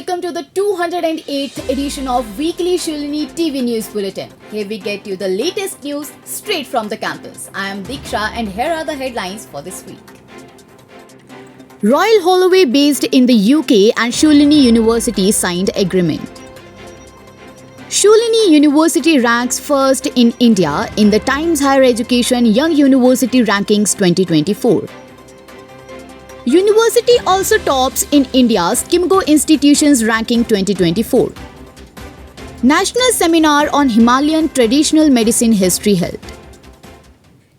welcome to the 208th edition of Weekly Shulini TV News Bulletin. Here we get you the latest news straight from the campus. I am Diksha and here are the headlines for this week. Royal Holloway based in the UK and Shulini University signed agreement. Shulini University ranks first in India in the Times Higher Education Young University Rankings 2024. University also tops in India's Kimgo Institutions Ranking 2024. National Seminar on Himalayan Traditional Medicine History held.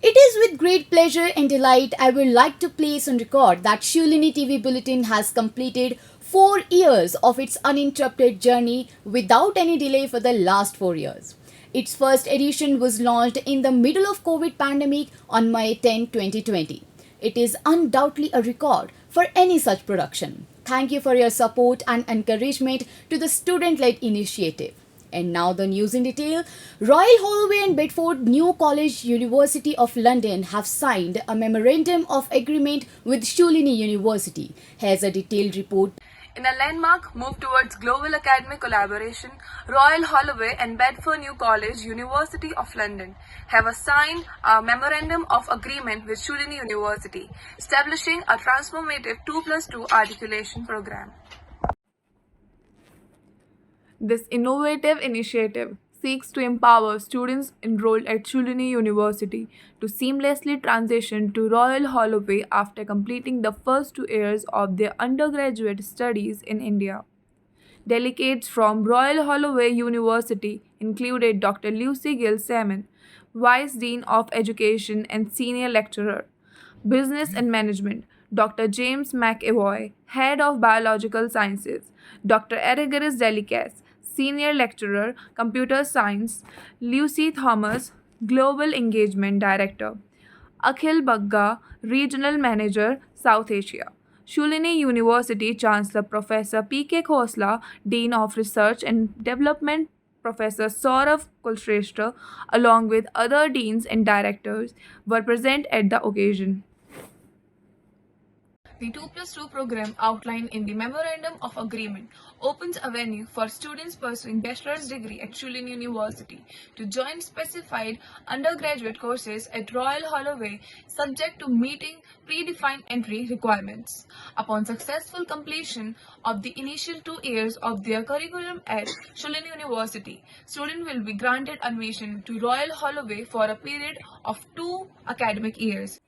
It is with great pleasure and delight I would like to place on record that Shulini TV Bulletin has completed 4 years of its uninterrupted journey without any delay for the last 4 years. Its first edition was launched in the middle of COVID pandemic on May 10, 2020. It is undoubtedly a record for any such production. Thank you for your support and encouragement to the student-led initiative. And now the news in detail. Royal Holloway and Bedford New College, University of London have signed a memorandum of agreement with Shulini University. Here's a detailed report. In a landmark move towards global academic collaboration, Royal Holloway and Bedford New College, University of London have signed a memorandum of agreement with Shulini University, establishing a transformative 2+2 articulation program. This innovative initiative seeks to empower students enrolled at Shulini University to seamlessly transition to Royal Holloway after completing the first 2 years of their undergraduate studies in India. Delegates from Royal Holloway University included Dr. Lucy Gill Salmon, Vice Dean of Education and Senior Lecturer, Business and Management, Dr. James McEvoy, Head of Biological Sciences, Dr. Erigaris Delikas, Senior Lecturer, Computer Science, Lucy Thomas, Global Engagement Director, Akhil Bagga, Regional Manager, South Asia. Shulini University Chancellor Professor P.K. Khosla, Dean of Research and Development Professor Saurav Kulshrestha, along with other deans and directors, were present at the occasion. The 2+2 program outlined in the Memorandum of Agreement opens a venue for students pursuing bachelor's degree at Shulini University to join specified undergraduate courses at Royal Holloway subject to meeting predefined entry requirements. Upon successful completion of the initial 2 years of their curriculum at Shulini University, students will be granted admission to Royal Holloway for a period of 2 academic years.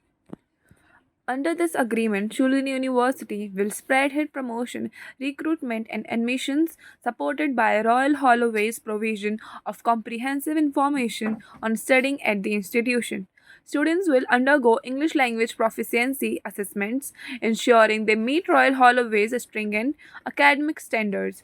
Under this agreement, Shulini University will spearhead promotion, recruitment and admissions supported by Royal Holloway's provision of comprehensive information on studying at the institution. Students will undergo English language proficiency assessments, ensuring they meet Royal Holloway's stringent academic standards.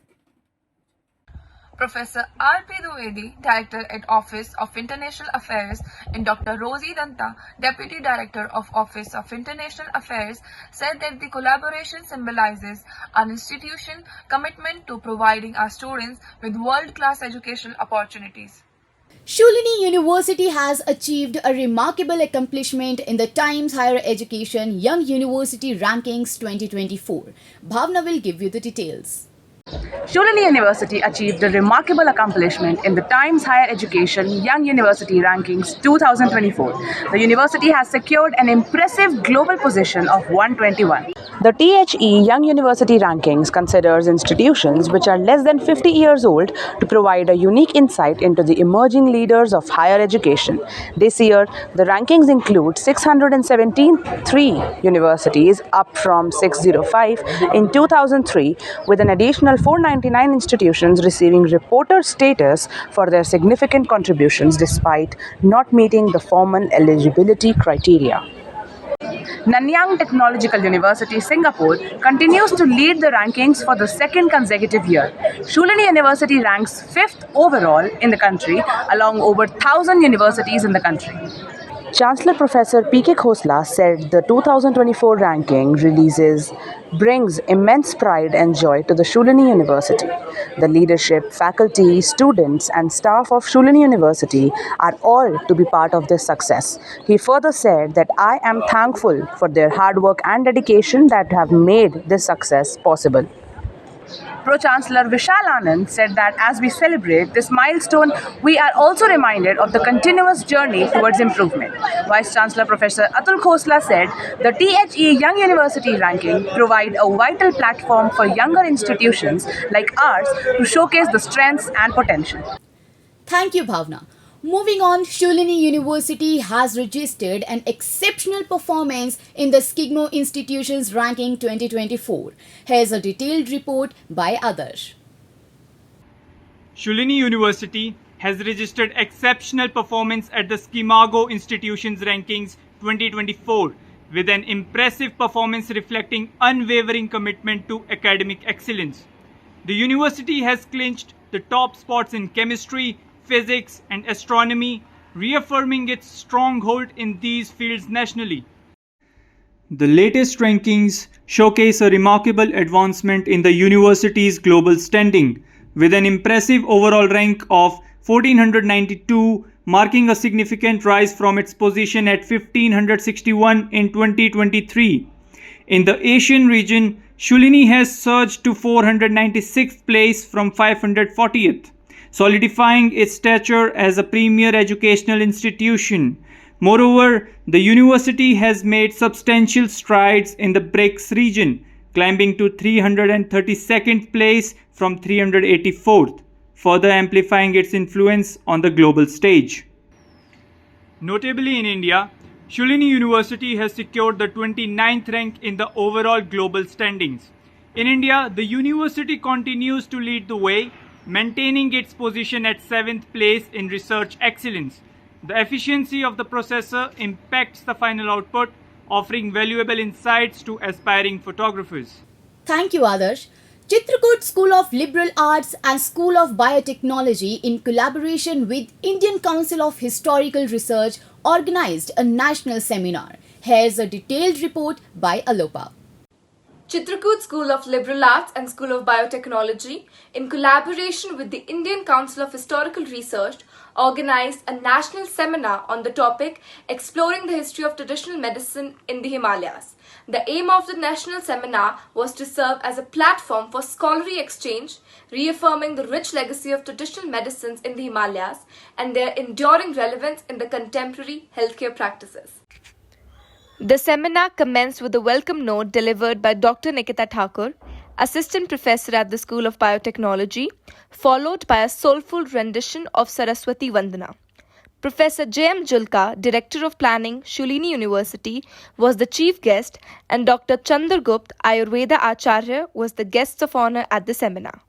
Professor R.P. Dwivedi, Director at Office of International Affairs, and Dr. Rosie Danta, Deputy Director of Office of International Affairs, said that the collaboration symbolizes an institution's commitment to providing our students with world-class educational opportunities. Shulini University has achieved a remarkable accomplishment in the Times Higher Education Young University Rankings 2024. Bhavna will give you the details. Shulini University achieved a remarkable accomplishment in the Times Higher Education Young University Rankings 2024. The university has secured an impressive global position of 121. The THE Young University Rankings considers institutions which are less than 50 years old to provide a unique insight into the emerging leaders of higher education. This year, the rankings include 673 universities, up from 605 in 2003, with an additional 499 institutions receiving reporter status for their significant contributions despite not meeting the formal eligibility criteria. Nanyang Technological University, Singapore continues to lead the rankings for the second consecutive year. Shulini University ranks 5th overall in the country, along over 1,000 universities in the country. Chancellor Professor P.K. Khosla said the 2024 ranking releases brings immense pride and joy to the Shulini University. The leadership, faculty, students and staff of Shulini University are all to be part of this success. He further said that I am thankful for their hard work and dedication that have made this success possible. Pro-Chancellor Vishal Anand said that as we celebrate this milestone, we are also reminded of the continuous journey towards improvement. Vice-Chancellor Professor Atul Khosla said the THE Young University ranking provide a vital platform for younger institutions like ours to showcase the strengths and potential. Thank you, Bhavna. Moving on, Shulini University has registered an exceptional performance in the Skigmo Institutions Ranking 2024. Here's a detailed report by Adarsh. Shulini University has registered exceptional performance at the Skimago Institutions Rankings 2024 with an impressive performance reflecting unwavering commitment to academic excellence. The university has clinched the top spots in chemistry, physics and astronomy, reaffirming its stronghold in these fields nationally. The latest rankings showcase a remarkable advancement in the university's global standing, with an impressive overall rank of 1492, marking a significant rise from its position at 1561 in 2023. In the Asian region, Shulini has surged to 496th place from 540th. Solidifying its stature as a premier educational institution. Moreover, the university has made substantial strides in the BRICS region, climbing to 332nd place from 384th, further amplifying its influence on the global stage. Notably in India, Shulini University has secured the 29th rank in the overall global standings. In India, the university continues to lead the way, maintaining its position at 7th place in research excellence. The efficiency of the processor impacts the final output, offering valuable insights to aspiring photographers. Thank you, Adarsh. Chitrakoot School of Liberal Arts and School of Biotechnology, in collaboration with Indian Council of Historical Research, organized a national seminar. Here's a detailed report by Alopa. Chitrakoot School of Liberal Arts and School of Biotechnology, in collaboration with the Indian Council of Historical Research, organized a national seminar on the topic Exploring the History of Traditional Medicine in the Himalayas. The aim of the national seminar was to serve as a platform for scholarly exchange, reaffirming the rich legacy of traditional medicines in the Himalayas and their enduring relevance in the contemporary healthcare practices. The seminar commenced with a welcome note delivered by Dr. Nikita Thakur, Assistant Professor at the School of Biotechnology, followed by a soulful rendition of Saraswati Vandana. Professor J.M. Julka, Director of Planning, Shulini University, was the chief guest, and Dr. Chandragupt Ayurveda Acharya was the guest of honor at the seminar.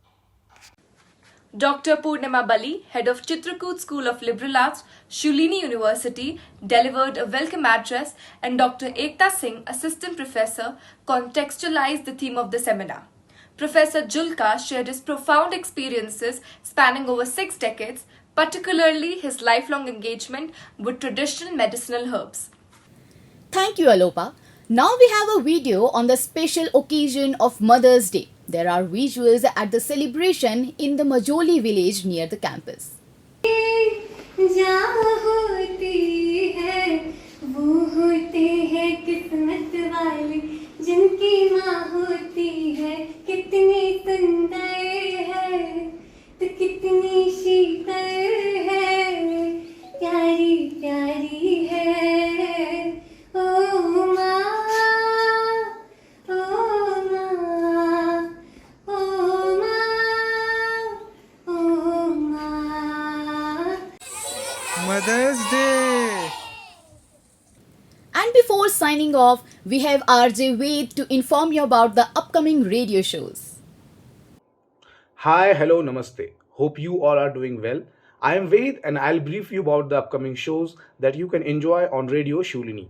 Dr. Purnima Bali, head of Chitrakoot School of Liberal Arts, Shulini University, delivered a welcome address, and Dr. Ekta Singh, assistant professor, contextualized the theme of the seminar. Professor Julka shared his profound experiences spanning over 6 decades, particularly his lifelong engagement with traditional medicinal herbs. Thank you, Alopa. Now we have a video on the special occasion of Mother's Day. There are visuals at the celebration in the Majoli village near the campus. Mother's Day! And before signing off, we have RJ Ved to inform you about the upcoming radio shows. Hi, hello, namaste. Hope you all are doing well. I am Ved and I'll brief you about the upcoming shows that you can enjoy on Radio Shulini.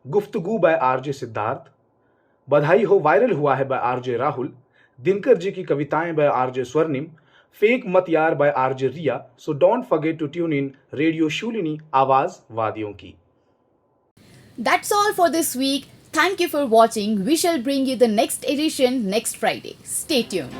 Guftgu by RJ Siddharth, Badhai Ho Viral Hua Hai by RJ Rahul, Dinkar Ji Ki Kavitaएं by RJ Swarnim, Fake Mat Yaar by RJ Riya. So don't forget to tune in Radio Shulini, Awaaz Wadiyon Ki. That's all for this week. Thank you for watching. We shall bring you the next edition next Friday. Stay tuned.